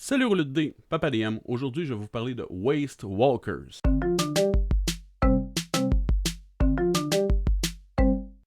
Salut rouleau de dés, Papa DM. Aujourd'hui, je vais vous parler de Waste Walkers.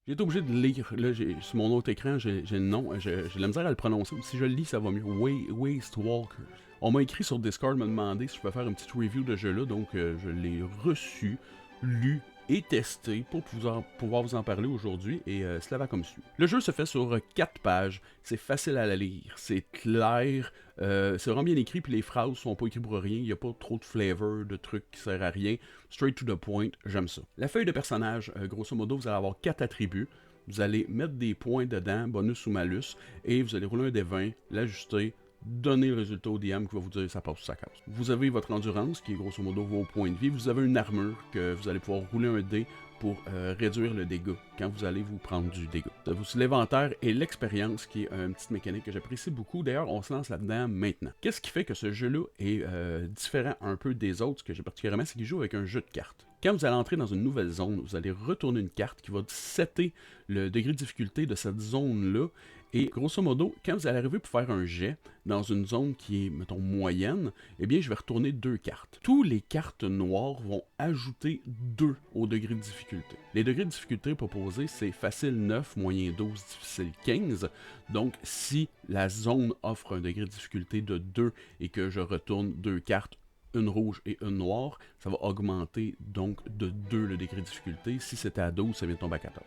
J'ai été obligé de lire, là, sur mon autre écran, j'ai le nom, j'ai de la misère à le prononcer. Si je le lis, ça va mieux. Waste Walkers. On m'a écrit sur Discord, m'a demandé si je pouvais faire une petite review de jeu-là, donc je l'ai reçu, lu et testé pour pouvoir vous en parler aujourd'hui, et cela va comme suit. Le jeu se fait sur 4 pages, c'est facile à la lire, c'est clair, c'est vraiment bien écrit, puis les phrases sont pas écrites pour rien, il n'y a pas trop de flavor, de trucs qui servent à rien, straight to the point, j'aime ça. La feuille de personnage, grosso modo, vous allez avoir 4 attributs, vous allez mettre des points dedans, bonus ou malus, et vous allez rouler un des 20, l'ajuster, donner le résultat au DM qui va vous dire ça passe ou ça casse. Vous avez votre endurance, qui est grosso modo vos points de vie. Vous avez une armure que vous allez pouvoir rouler un dé pour réduire le dégât quand vous allez vous prendre du dégât. Vous avez aussi l'inventaire et l'expérience, qui est une petite mécanique que j'apprécie beaucoup. D'ailleurs, on se lance là-dedans maintenant. Qu'est-ce qui fait que ce jeu-là est différent un peu des autres, ce que j'ai particulièrement, c'est qu'il joue avec un jeu de cartes. Quand vous allez entrer dans une nouvelle zone, vous allez retourner une carte qui va setter le degré de difficulté de cette zone-là. Et grosso modo, quand vous allez arriver pour faire un jet dans une zone qui est, mettons, moyenne, eh bien, je vais retourner 2 cartes. Tous les cartes noires vont ajouter 2 au degré de difficulté. Les degrés de difficulté proposés, c'est facile 9, moyen 12, difficile 15. Donc, si la zone offre un degré de difficulté de 2 et que je retourne 2 cartes, une rouge et une noire, ça va augmenter donc de 2 le degré de difficulté. Si c'était à 12, ça vient de tomber à 14.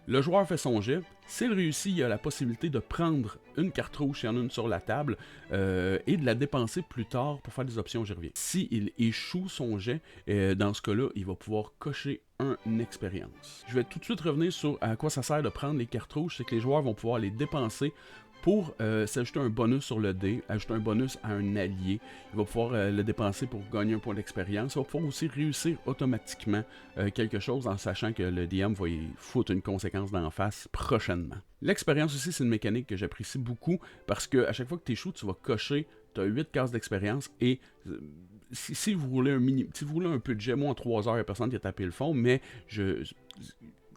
Le joueur fait son jet. S'il réussit, il a la possibilité de prendre une carte rouge, s'il y en a une sur la table, et de la dépenser plus tard pour faire des options, j'y reviens. S'il échoue son jet, dans ce cas-là, il va pouvoir cocher une expérience. Je vais tout de suite revenir sur à quoi ça sert de prendre les cartes rouges, c'est que les joueurs vont pouvoir les dépenser pour s'ajouter un bonus sur le dé, ajouter un bonus à un allié. Il va pouvoir le dépenser pour gagner un point d'expérience. Il va pouvoir aussi réussir automatiquement quelque chose en sachant que le DM va y foutre une conséquence d'en face prochainement. L'expérience aussi, c'est une mécanique que j'apprécie beaucoup parce qu'à chaque fois que tu échoues, tu vas cocher, tu as 8 cases d'expérience et si vous roulez un peu de jet, moi en 3 heures, il n'y a personne qui a tapé le fond, mais je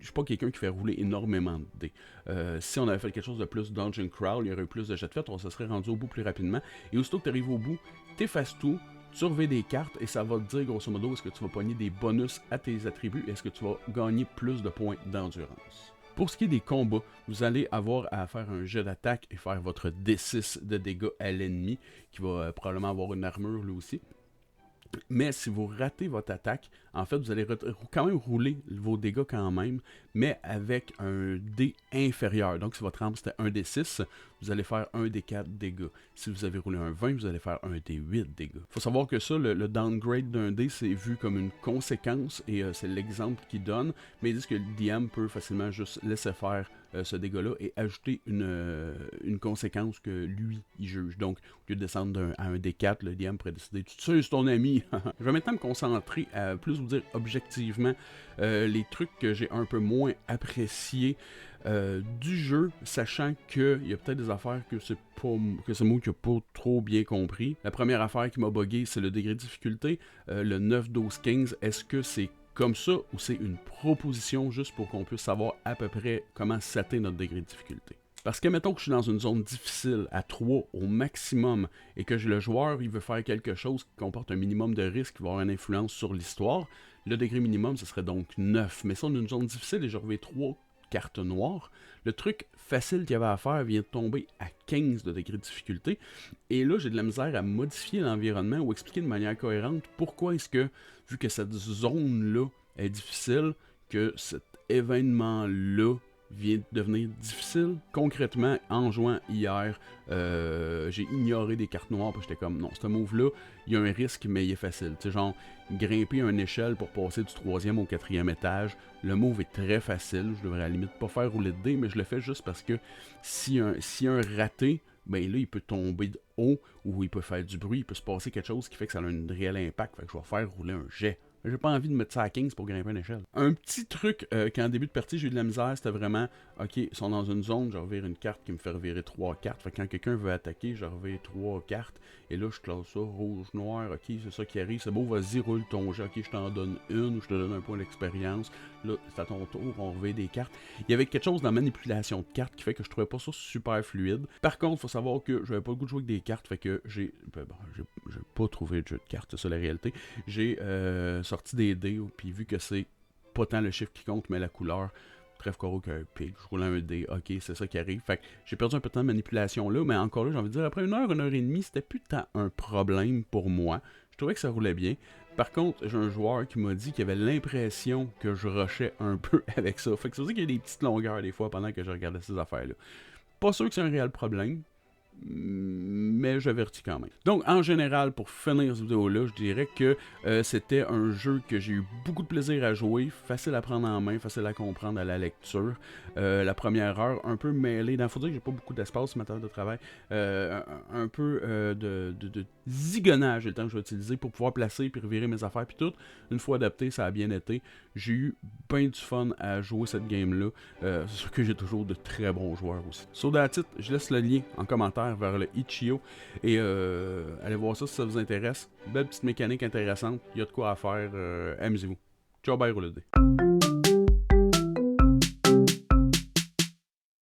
suis pas quelqu'un qui fait rouler énormément de dés. Si on avait fait quelque chose de plus Dungeon Crawl, il y aurait eu plus de jets de fête, on se serait rendu au bout plus rapidement. Et aussitôt que tu arrives au bout, tu effaces tout, tu surveilles des cartes et ça va te dire grosso modo est-ce que tu vas pogner des bonus à tes attributs et est-ce que tu vas gagner plus de points d'endurance. Pour ce qui est des combats, vous allez avoir à faire un jet d'attaque et faire votre D6 de dégâts à l'ennemi, qui va probablement avoir une armure lui aussi. Mais si vous ratez votre attaque, en fait, vous allez quand même rouler vos dégâts quand même, mais avec un dé inférieur. Donc, si votre arme c'était un D6, vous allez faire un D4 dégâts. Si vous avez roulé un 20, vous allez faire un D8 dégâts. Il faut savoir que ça, le downgrade d'un dé, c'est vu comme une conséquence, et c'est l'exemple qu'il donne, mais ils disent que le DM peut facilement juste laisser faire ce dégât-là et ajouter une conséquence que lui, il juge. Donc, au lieu de descendre à un D4, le DM pourrait décider « Tu tues ton ami! » Je vais maintenant me concentrer à plus vous dire objectivement les trucs que j'ai un peu moins appréciés du jeu, sachant qu'il y a peut-être des affaires que c'est moi qui n'ai pas trop bien compris. La première affaire qui m'a bugué, c'est le degré de difficulté. Le 9, 12, 15, est-ce que c'est comme ça ou c'est une proposition juste pour qu'on puisse savoir à peu près comment setter notre degré de difficulté? Parce que mettons que je suis dans une zone difficile à 3 au maximum et que le joueur il veut faire quelque chose qui comporte un minimum de risque qui va avoir une influence sur l'histoire, le degré minimum ce serait donc 9. Mais si on est dans une zone difficile et je revais 3 cartes noires, le truc facile qu'il y avait à faire vient de tomber à 15 de degré de difficulté. Et là, j'ai de la misère à modifier l'environnement ou expliquer de manière cohérente pourquoi est-ce que, vu que cette zone-là est difficile, que cet événement-là vient de devenir difficile. Concrètement, en jouant hier, j'ai ignoré des cartes noires parce que j'étais comme, non, ce move-là, il y a un risque, mais il est facile. Tu sais, genre, grimper une échelle pour passer du 3e au 4e étage, le move est très facile. Je devrais à la limite pas faire rouler de dés, mais je le fais juste parce que si un raté, ben là, il peut tomber de haut ou il peut faire du bruit, il peut se passer quelque chose qui fait que ça a un réel impact. Fait que je vais faire rouler un jet J'ai pas envie de mettre ça à 15 pour grimper une échelle. Un petit truc, qu'en début de partie, j'ai eu de la misère, c'était vraiment, ok, ils sont dans une zone, je revire une carte qui me fait revirer 3 cartes. Fait que quand quelqu'un veut attaquer, je revire 3 cartes. Et là, je classe ça, rouge, noir, ok, c'est ça qui arrive. C'est beau, vas-y, roule ton jeu, ok, je t'en donne une ou je te donne un point d'expérience. Là, c'est à ton tour, on revient des cartes. Il y avait quelque chose dans la manipulation de cartes qui fait que je trouvais pas ça super fluide. Par contre, il faut savoir que j'avais pas le goût de jouer avec des cartes, fait que j'ai pas trouvé de jeu de cartes, c'est ça la réalité. J'ai sorti des dés, puis vu que c'est pas tant le chiffre qui compte, mais la couleur, trèfle carreau qu'un pig, je roule un dé, ok, c'est ça qui arrive. Fait que j'ai perdu un peu de temps de manipulation là, mais encore là, j'ai envie de dire, après une heure et demie, c'était plus tant un problème pour moi. Je trouvais que ça roulait bien. Par contre, j'ai un joueur qui m'a dit qu'il avait l'impression que je rushais un peu avec ça. Fait que ça veut dire qu'il y a des petites longueurs des fois pendant que je regardais ces affaires-là. Pas sûr que c'est un réel problème, mais j'avertis quand même. Donc, en général, pour finir cette vidéo-là, je dirais que c'était un jeu que j'ai eu beaucoup de plaisir à jouer, facile à prendre en main, facile à comprendre à la lecture. La première heure, un peu mêlée. Il faut dire que j'ai pas beaucoup d'espace sur ma table de travail. Un peu de zigonnage, le temps que je vais utiliser pour pouvoir placer puis revirer mes affaires puis tout. Une fois adapté, ça a bien été. J'ai eu bien du fun à jouer cette game-là. C'est sûr que j'ai toujours de très bons joueurs aussi. So that's it, je laisse le lien en commentaire vers le Itch.io et allez voir ça si ça vous intéresse. Belle petite mécanique intéressante, il y a de quoi à faire, amusez-vous. Ciao, bye, roule le dé.